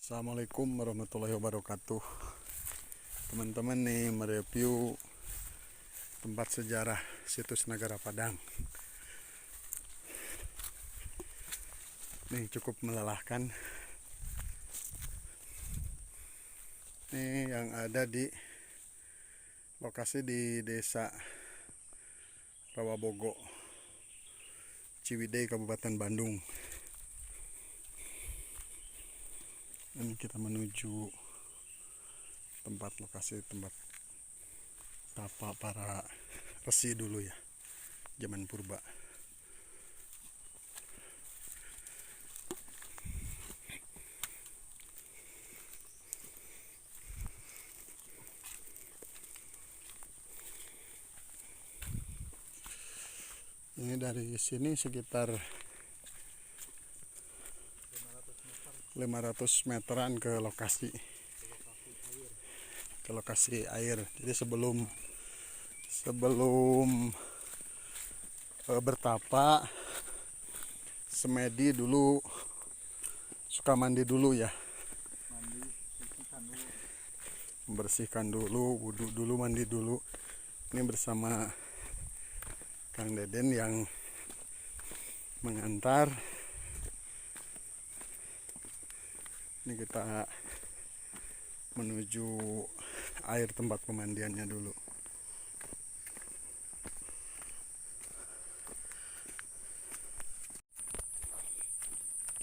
Assalamualaikum warahmatullahi wabarakatuh. Teman-teman nih mereview tempat sejarah situs Negara Padang. Nih cukup melelahkan. Nih yang ada di lokasi di Desa Rawabogo, Ciwidey, Kabupaten Bandung. Ini kita menuju lokasi tempat tapa para resi dulu ya, zaman purba. Ini dari sini sekitar 500 meteran ke lokasi air. Jadi sebelum bertapa, semedi dulu, suka mandi dulu ya, membersihkan dulu, wudhu dulu, mandi dulu. Ini bersama Kang Deden yang mengantar. Ini kita menuju air tempat pemandiannya dulu.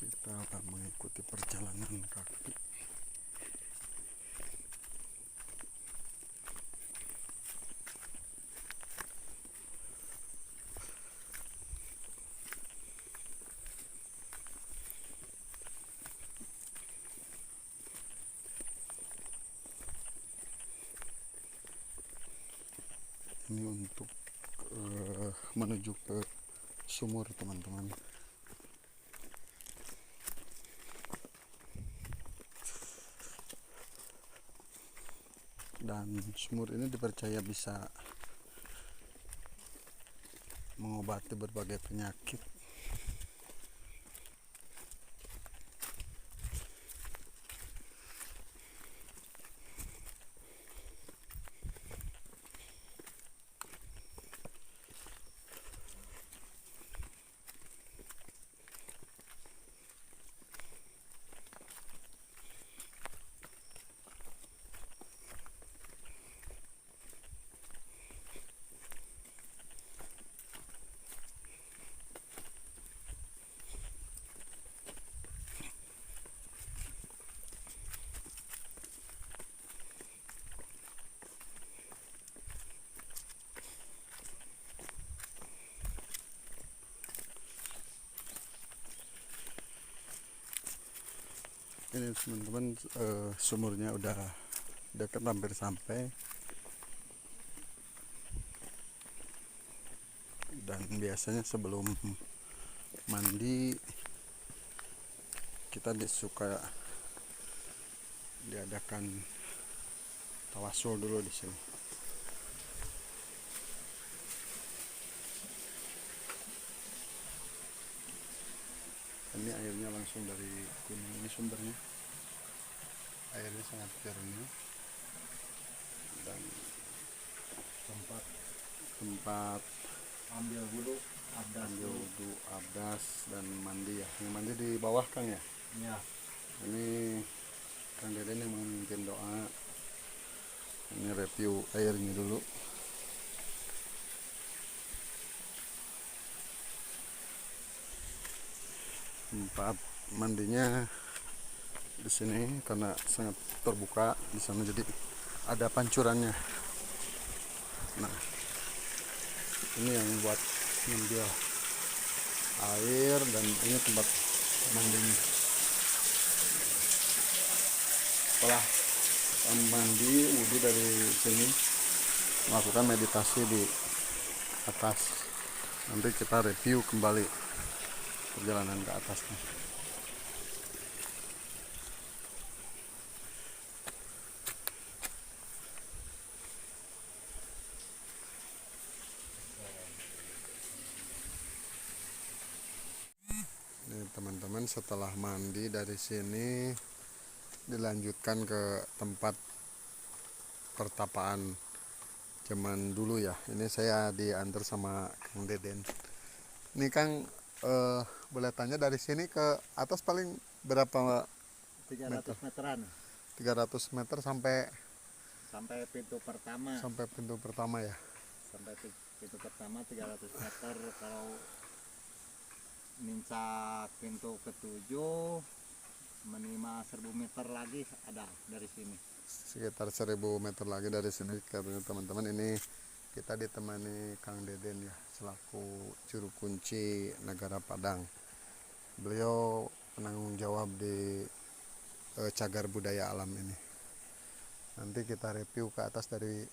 Kita akan mengikuti perjalanan kaki. Ini untuk menuju ke sumur, teman-teman. Dan sumur ini dipercaya bisa mengobati berbagai penyakit. Ini teman-teman, sumurnya udah dekat, hampir sampai. Dan biasanya sebelum mandi kita suka diadakan tawasul dulu di sini. Ini airnya langsung dari gunung, ini sumbernya. Airnya sangat jernih dan tempat ambil wudhu, abdas dan mandi ya. Yang mandi di bawah, Kang ya? Iya. Ini Kang Deden yang memimpin doa. Ini review airnya dulu. Tempat mandinya di sini karena sangat terbuka, di sana jadi ada pancurannya. Nah, ini yang buat ngambil air, dan ini tempat mandinya. Setelah mandi wudhu dari sini, melakukan meditasi di atas. Nanti kita review kembali perjalanan ke atasnya. Ini teman-teman, setelah mandi dari sini dilanjutkan ke tempat pertapaan zaman dulu ya. Ini saya diantar sama Kang Deden. Ini Kang, boleh tanya dari sini ke atas paling berapa 300 meteran 300 meter sampai sampai pintu pertama ya. Sampai pintu pertama 300 meter. Kalau mincak pintu ketujuh minimal 1000 meter lagi ada dari sini. Sekitar 1000 meter lagi dari sini. Karena teman-teman, ini kita ditemani Kang Deden ya, selaku juru kunci Negara Padang. Beliau penanggung jawab di cagar budaya alam ini. Nanti kita review ke atas dari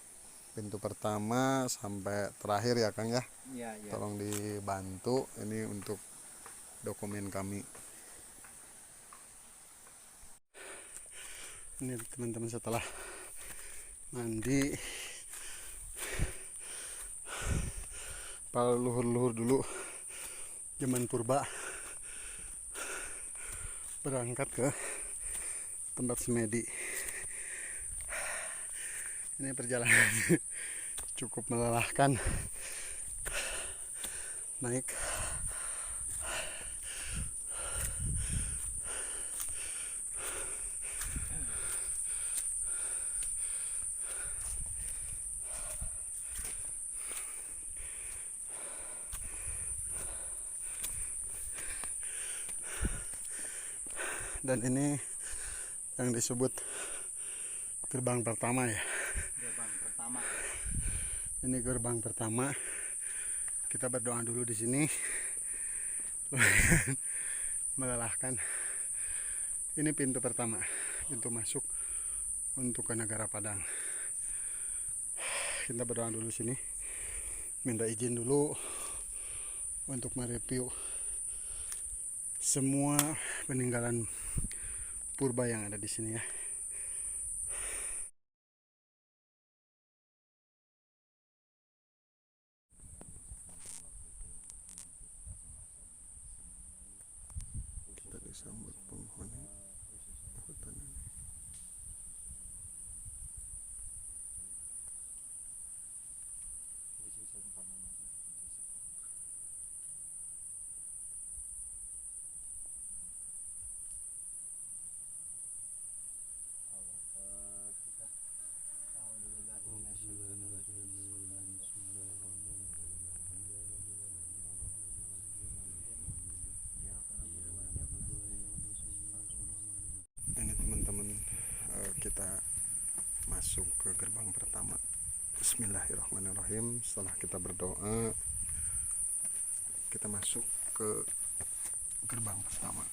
pintu pertama sampai terakhir ya Kang ya. Iya. Tolong dibantu ini untuk dokumen kami. Ini teman-teman, setelah mandi para luhur-luhur dulu zaman purba berangkat ke tempat semedi. Ini perjalanan cukup melelahkan, naik dan ini yang disebut gerbang pertama ya. Gerbang pertama. Ini gerbang pertama. Kita berdoa dulu di sini. Melelahkan. Ini pintu pertama, pintu masuk untuk ke Negara Padang. Kita berdoa dulu sini. Minta izin dulu untuk mereview semua peninggalan purba yang ada di sini ya. Kita disambut penghuni hutan ini. Ini teman-teman, kita masuk ke gerbang pertama. Bismillahirrahmanirrahim. Setelah kita berdoa, kita masuk ke gerbang pertama.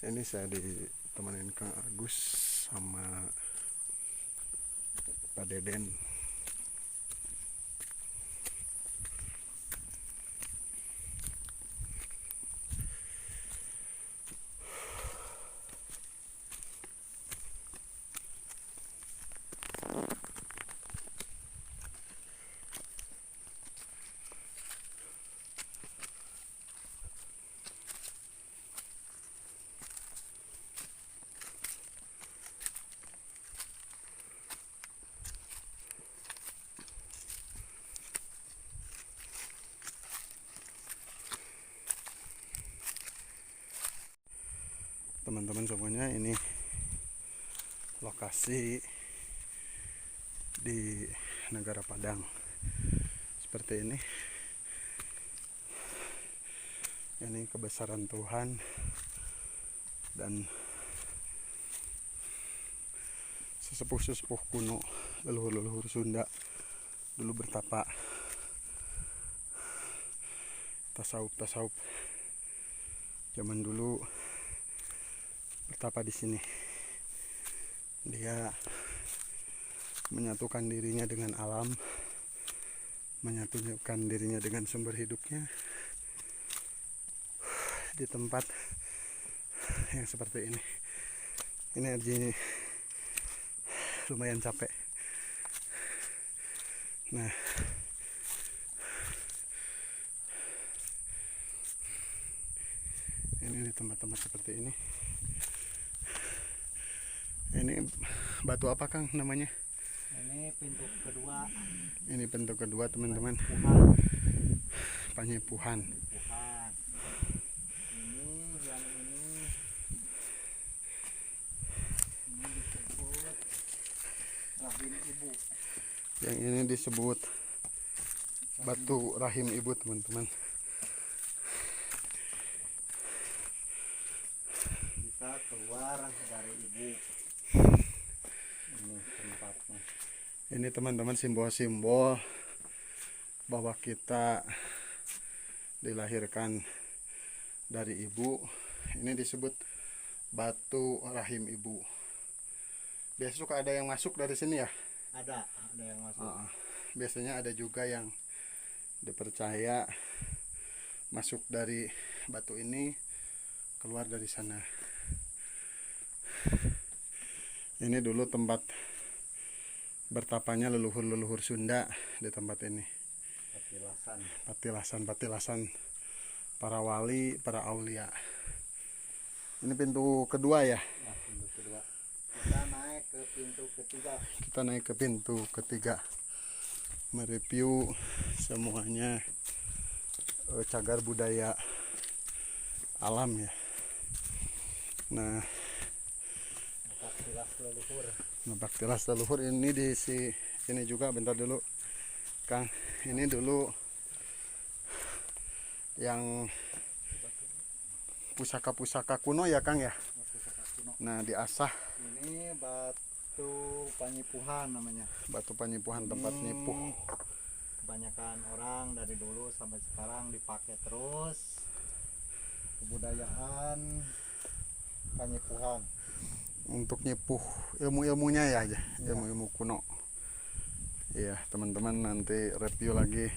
Ini saya ditemenin Kang Agus sama Pak Deden. Teman-teman semuanya, ini lokasi di Negara Padang seperti ini. Ini kebesaran Tuhan dan sesepuh-sesepuh kuno, leluhur-leluhur Sunda dulu bertapa, tasawuf zaman dulu bertapa di sini. Dia menyatukan dirinya dengan alam, menyatukan dirinya dengan sumber hidupnya di tempat yang seperti ini. Energi lumayan capek. Nah, ini di tempat-tempat seperti ini. Ini batu apa Kang namanya? Ini pintu kedua. Ini pintu kedua teman-teman. Puhan. Panyepuhan. Puhan. Ini yang ini disebut rahim ibu. Yang ini disebut batu rahim ibu teman-teman. Kita keluar dari ibu. Ini tempatnya. Ini teman-teman simbol-simbol bahwa kita dilahirkan dari ibu. Ini disebut batu rahim ibu. Biasa suka ada yang masuk dari sini ya? Ada yang masuk. Biasanya ada juga yang dipercaya masuk dari batu ini, keluar dari sana. Ini dulu tempat bertapanya leluhur-leluhur Sunda di tempat ini. Patilasan para wali, para aulia. Ini pintu kedua ya? Ya, pintu kedua. Kita naik ke pintu ketiga. Kita naik ke pintu ketiga. Mereview semuanya cagar budaya alam ya. Nah, baktilas leluhur ini di sini juga. Bentar dulu Kang, ini dulu yang pusaka-pusaka kuno ya Kang ya. Nah, diasah. Ini batu panyipuhan namanya. Batu panyipuhan, tempat nyipuh. Kebanyakan orang dari dulu sampai sekarang dipakai terus. Kebudayaan panyipuhan. Untuk nyipuh ilmu-ilmunya ya aja, ilmu-ilmu kuno. Iya teman-teman, nanti review lagi.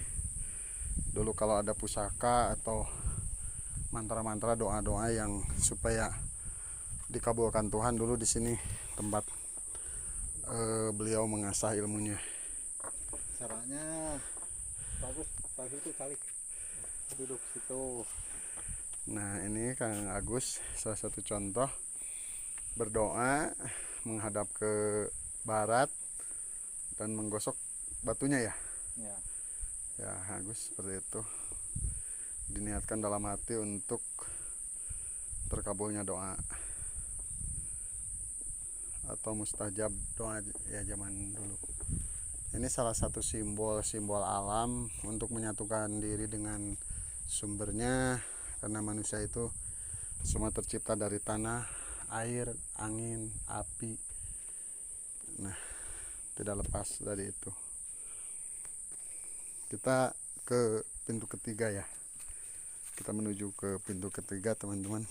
Dulu kalau ada pusaka atau mantra-mantra, doa-doa yang supaya dikabulkan Tuhan, dulu di sini tempat beliau mengasah ilmunya. Caranya bagus itu kali duduk situ. Nah, ini Kang Agus salah satu contoh berdoa menghadap ke barat dan menggosok batunya ya. Ya. Ya, Agus seperti itu. Diniatkan dalam hati untuk terkabulnya doa atau mustajab doa ya zaman dulu. Ini salah satu simbol alam untuk menyatukan diri dengan sumbernya, karena manusia itu semua tercipta dari tanah, air, angin, api. Nah, tidak lepas dari itu. Kita ke pintu ketiga ya. Kita menuju ke pintu ketiga teman-teman.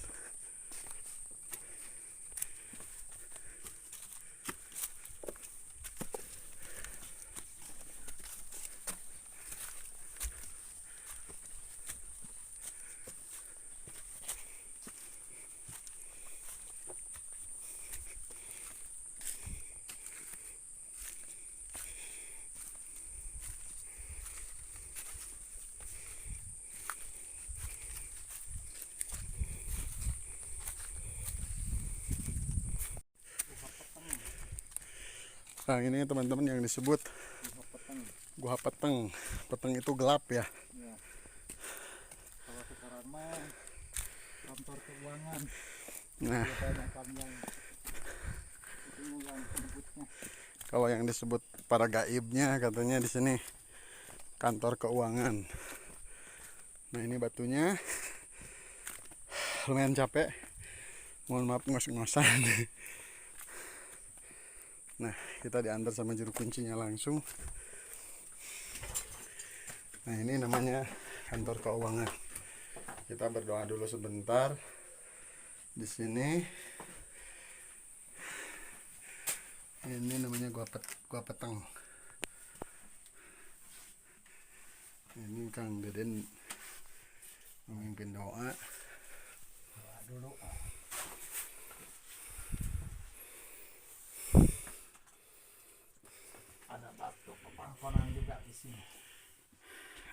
Nah, ini teman-teman yang disebut Gua Peteng. Peteng itu gelap ya. Ya. Kalau sekarang mah kantor keuangan. Nah, kalau yang disebut para gaibnya katanya di sini kantor keuangan. Nah, ini batunya lumayan capek. Mohon maaf ngos-ngosan. Nah, kita diantar sama juru kuncinya langsung. Nah, ini namanya kantor keuangan. Kita berdoa dulu sebentar di sini. Ini namanya gua peteng. Ini Kang Deden memimpin doa. Dulu. Ada batu pepangkonan juga di sini.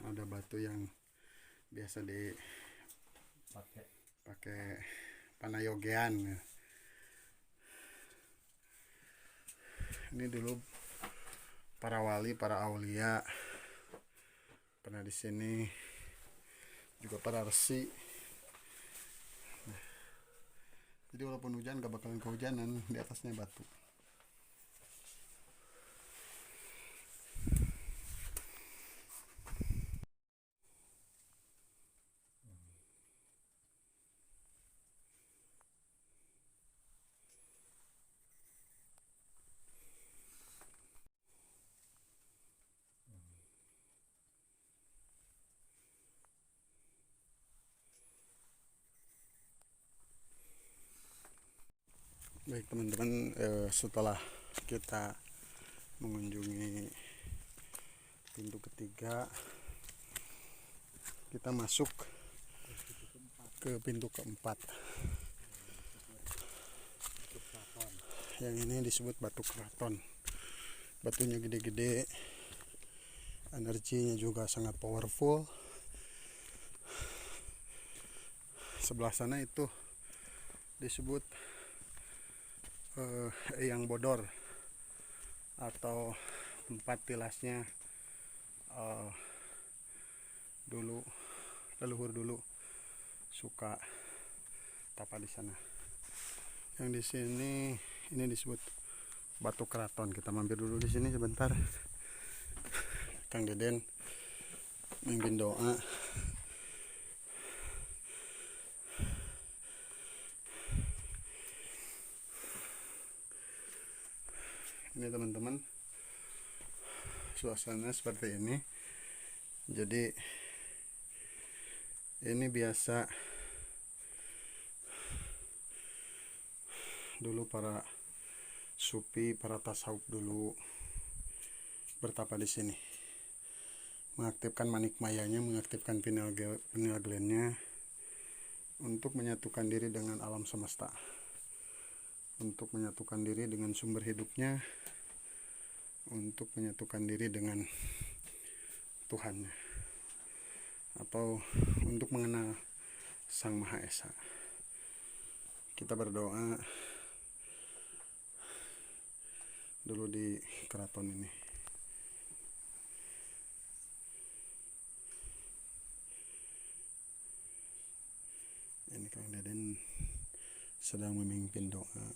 Ada batu yang biasa dipakai pakai panayogean. Ini dulu para wali, para aulia pernah di sini, juga para resi. Jadi walaupun hujan gak bakalan kehujanan, di atasnya batu. Baik teman-teman, setelah kita mengunjungi pintu ketiga, kita masuk ke pintu keempat. Yang ini disebut batu keraton. Batunya gede-gede, energinya juga sangat powerful. Sebelah sana itu disebut Eyang Bodor, atau tempat tilasnya dulu leluhur dulu suka tapa di sana. Yang di sini ini disebut batu keraton. Kita mampir dulu di sini sebentar. Kang Deden mimpin doa. Ini teman-teman, suasana seperti ini. Jadi ini biasa dulu para sufi, para tasawuf dulu bertapa di sini, mengaktifkan manik mayanya, mengaktifkan pineal glandnya untuk menyatukan diri dengan alam semesta, untuk menyatukan diri dengan sumber hidupnya, untuk menyatukan diri dengan Tuhannya, atau untuk mengenal Sang Maha Esa. Kita berdoa dulu di keraton ini. Ini Kang Deden sedang memimpin doa.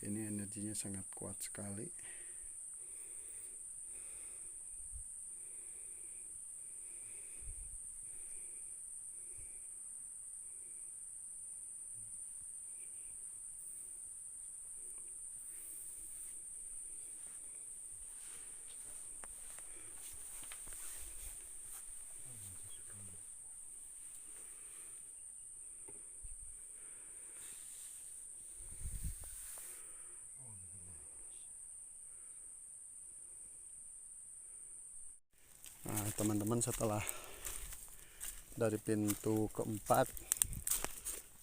Ini energinya sangat kuat sekali. Nah, teman-teman, setelah dari pintu keempat,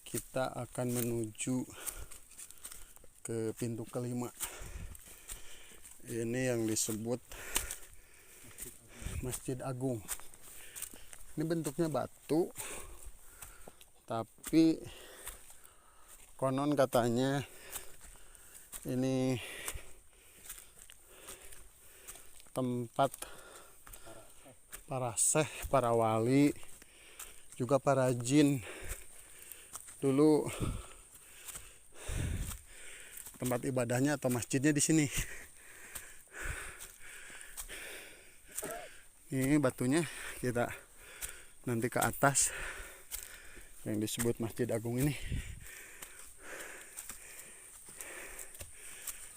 kita akan menuju ke pintu kelima. Ini yang disebut Masjid Agung. Ini bentuknya batu, tapi konon katanya ini tempat para syekh, para wali, juga para jin dulu tempat ibadahnya atau masjidnya di sini. Ini batunya kita nanti ke atas yang disebut Masjid Agung ini.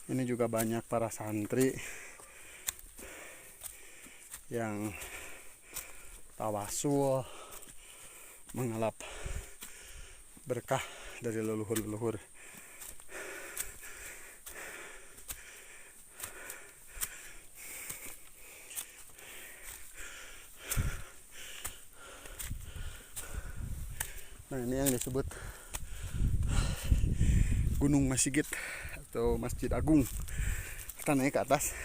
Ini juga banyak para santri yang tawasul, mengalap berkah dari leluhur-leluhur. Nah, ini yang disebut Gunung Masigit atau Masjid Agung. Kita naik ke atas.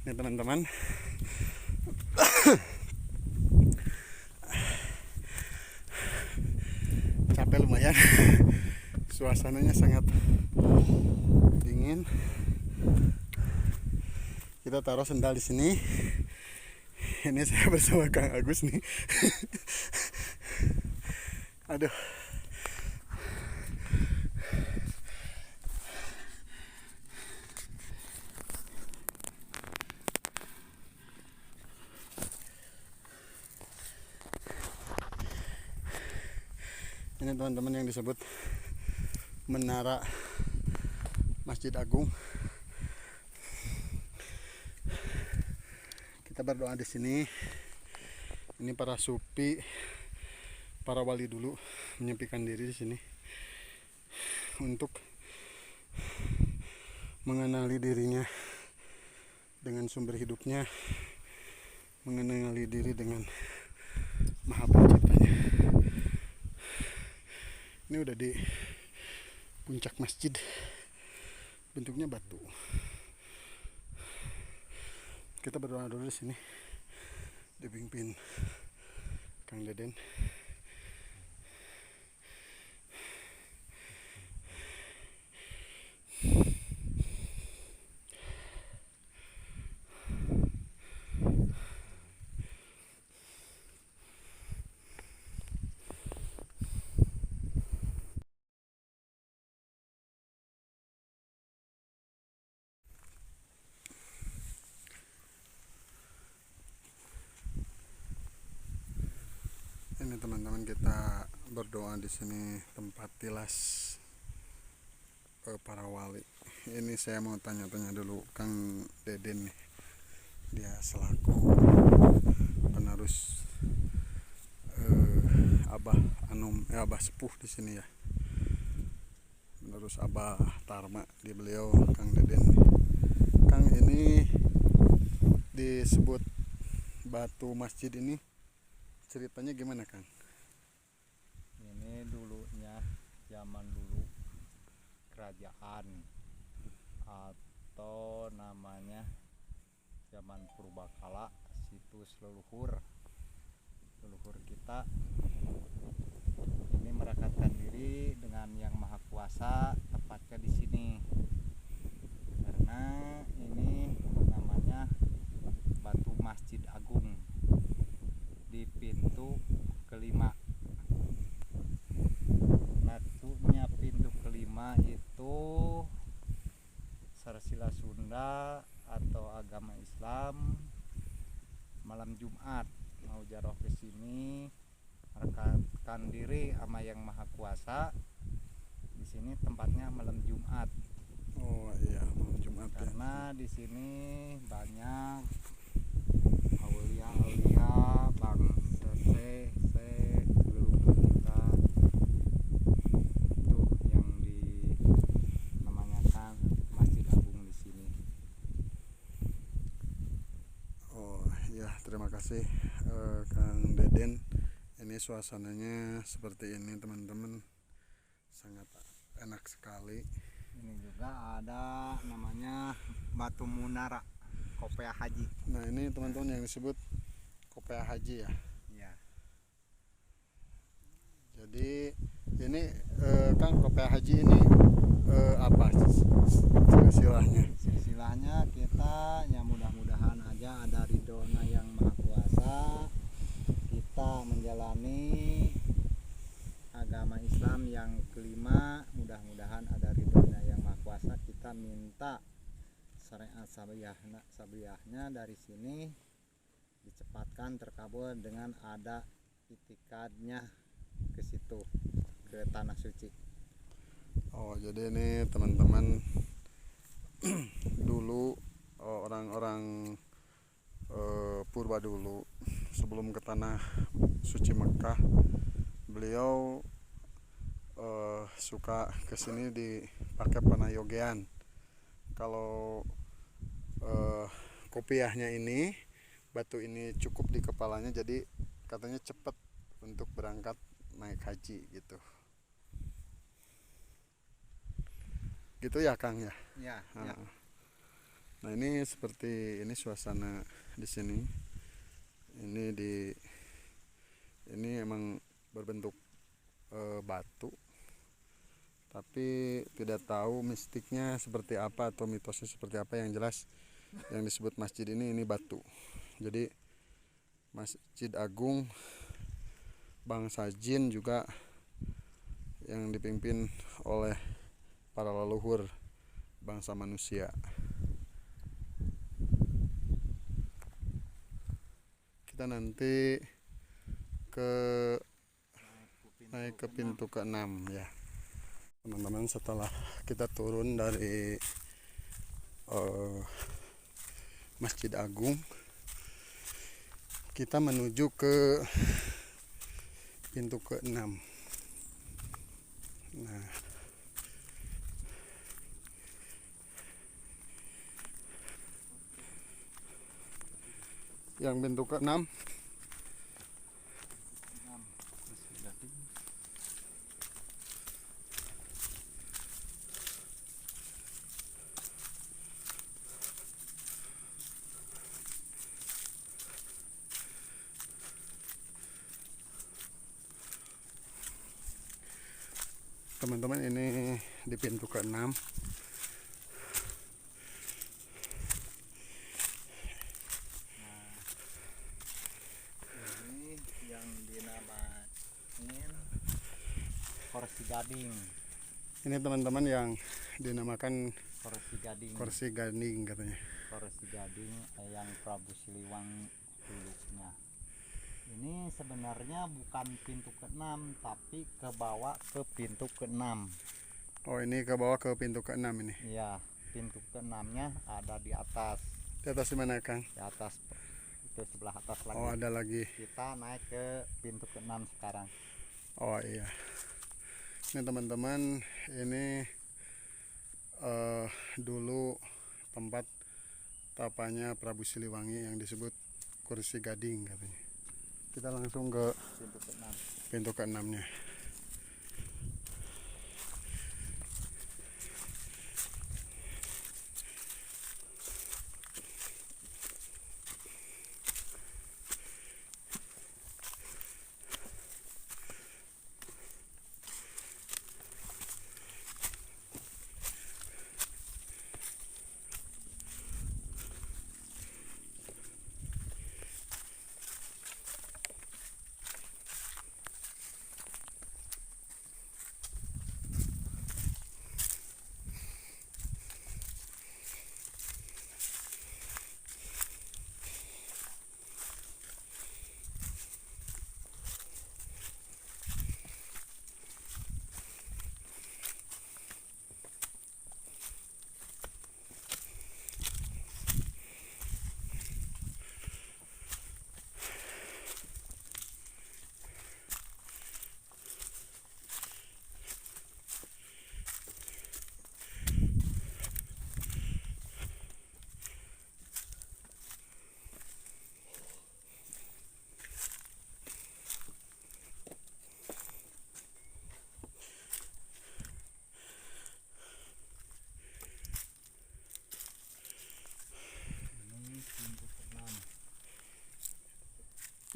Ini teman-teman. capek lumayan. Suasananya sangat dingin. Kita taruh sendal di sini. Ini saya bersama Kang Agus nih. Aduh. Ini teman-teman yang disebut Menara Masjid Agung. Kita berdoa di sini. Ini para sufi, para wali dulu menyepikan diri di sini untuk mengenali dirinya dengan sumber hidupnya, mengenali diri dengan Maha Penciptanya. Ini udah di puncak masjid, bentuknya batu. Kita berdoa dulu di sini, dipimpin Kang Deden. Ini teman-teman, kita berdoa di sini tempat tilas para wali. Ini saya mau tanya-tanya dulu Kang Deden nih. Dia selaku penerus Abah Sepuh di sini ya. Penerus Abah Tarma di beliau Kang Deden. Kang, ini disebut batu masjid ini ceritanya gimana, Kang? Ini dulunya zaman dulu kerajaan atau namanya zaman purbakala, situs leluhur kita ini merekatkan diri dengan Yang Maha Kuasa, tepatnya di sini karena ini namanya batu Masjid Agung di pintu kelima. Batunya pintu kelima itu Sarsila Sunda atau agama Islam malam Jumat mau jaroh ke sini merekatkan diri sama Yang Maha Kuasa. Di sini tempatnya malam Jumat. Oh iya, malam Jumat karena di sini banyak aulia-aulia, bangsa Syekh leluhur kita tuh yang dinamakan Masjid Agung di sini. Oh iya, terima kasih Kang Deden. Ini suasananya seperti ini teman-teman, sangat enak sekali. Ini juga ada namanya Batu Munara Kopea Haji. Nah ini teman-teman yang disebut Kopea Haji ya. Iya. Jadi ini Kang, Kopea Haji ini apa silsilahnya? Silsilahnya kita ya mudah-mudahan aja ada ridhona Yang Maha Kuasa, kita menjalani agama Islam yang kelima, mudah-mudahan ada ridhonya Yang Maha Kuasa. Kita minta syariat sabriyahnya dari sini dicepatkan terkabul dengan ada itikadnya ke situ, ke tanah suci. Oh jadi ini teman-teman dulu orang-orang purba dulu sebelum ke tanah suci Mekah, beliau suka kesini dipakai panayogean. Kalau kopiahnya ini, batu ini cukup di kepalanya, jadi katanya cepat untuk berangkat naik haji gitu. Gitu ya Kang ya. Ya, Nah, ya. nah ini seperti ini suasana di sini. Ini emang berbentuk batu, tapi tidak tahu mistiknya seperti apa atau mitosnya seperti apa. Yang jelas yang disebut masjid ini batu. Jadi Masjid Agung bangsa jin juga yang dipimpin oleh para leluhur bangsa manusia. Kita nanti naik ke pintu ke-6 ya teman-teman. Setelah kita turun dari Masjid Agung, kita menuju ke pintu ke-6. Nah, yang pintu ke-6 teman-teman, ini di pintu ke-6. Ini yang dinamain kursi gading. Ini teman-teman yang dinamakan Kursi gading katanya. Kursi gading yang Prabu Siliwangi dulunya. Ini sebenarnya bukan pintu ke-6, tapi ke bawah ke pintu ke-6. Oh, ini ke bawah ke pintu ke-6 ini. Iya, pintu ke-6-nya ada di atas. Di atas di mana, Kang? Di atas, itu sebelah atas lagi. Oh, ada lagi. Kita naik ke pintu ke-6 sekarang. Oh iya. Ini teman-teman, ini dulu tempat tapanya Prabu Siliwangi yang disebut kursi gading katanya. Kita langsung ke pintu ke-6-nya.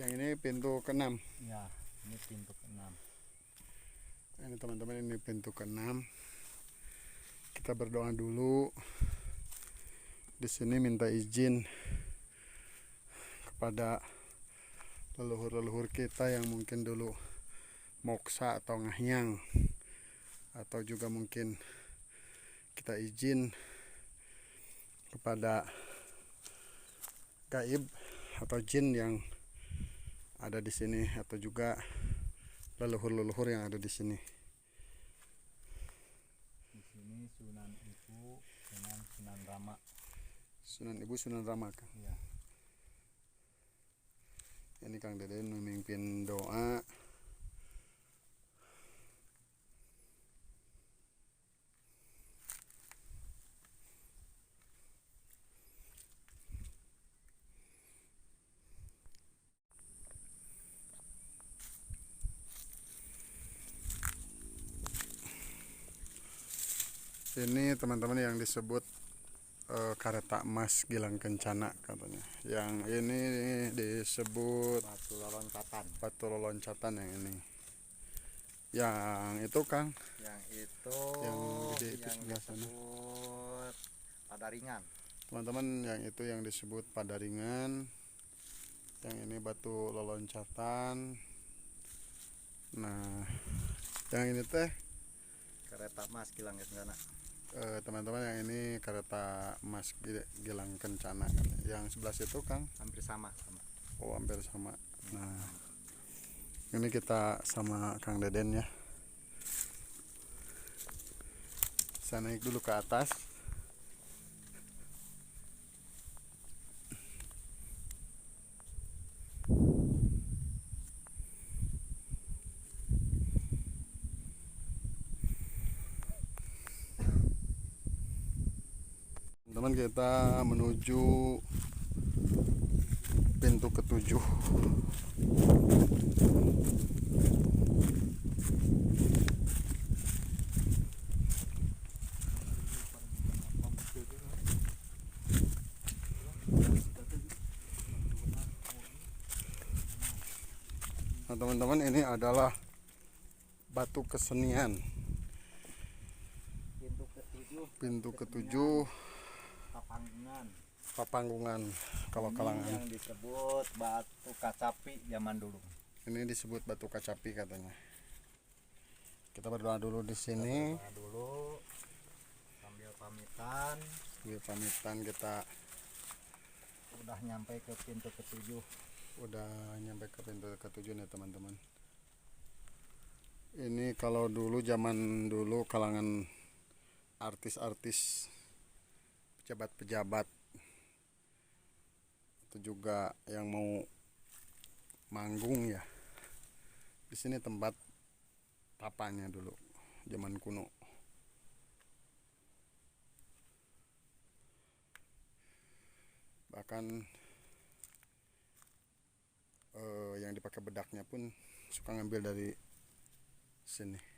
Yang ini pintu ke-6. Ya, ini pintu ke-6. Ini teman-teman, ini pintu ke-6. Kita berdoa dulu. Di sini minta izin kepada leluhur-leluhur kita yang mungkin dulu moksa atau ngahyang, atau juga mungkin kita izin kepada gaib atau jin yang ada di sini, atau juga leluhur-leluhur yang ada di sini. Di sini Sunan Ibu dengan Sunan Rama. Sunan Ibu, Sunan Rama, Kang. Ya. Ini Kang Deden memimpin doa. Ini teman-teman yang disebut Kareta Emas Gilang Kencana katanya. Yang ini disebut Batu loncatan. batu loncatan yang ini. Yang itu Kang, Yang itu yang gede itu yang sebelah sana. disebut Padaringan. Teman-teman, yang itu yang disebut Padaringan. Yang ini batu loloncatan. Nah, yang ini teh Kereta Mas Gilang Kencana. teman-teman, yang ini kereta emas Gilang Kencana. Yang sebelah situ Kang, Hampir sama. oh hampir sama. Nah, ini kita sama Kang Deden ya. Saya naik dulu ke atas. Teman, kita menuju pintu ketujuh. Nah teman-teman, ini adalah batu kesenian. Pintu ketujuh Kapanggungan. Papanggungan kalau Ini kalangan. yang disebut Batu Kacapi zaman dulu. Ini disebut batu kacapi katanya. Kita berdoa dulu di sini. Kita dulu sambil pamitan. Sambil pamitan kita Udah nyampe ke pintu ketujuh. udah nyampe ke pintu ketujuh nih teman-teman. Ini kalau dulu, zaman dulu, kalangan artis-artis, pejabat-pejabat itu juga yang mau manggung ya. Di sini tempat tapanya dulu zaman kuno. Bahkan yang dipakai bedaknya pun suka ngambil dari sini.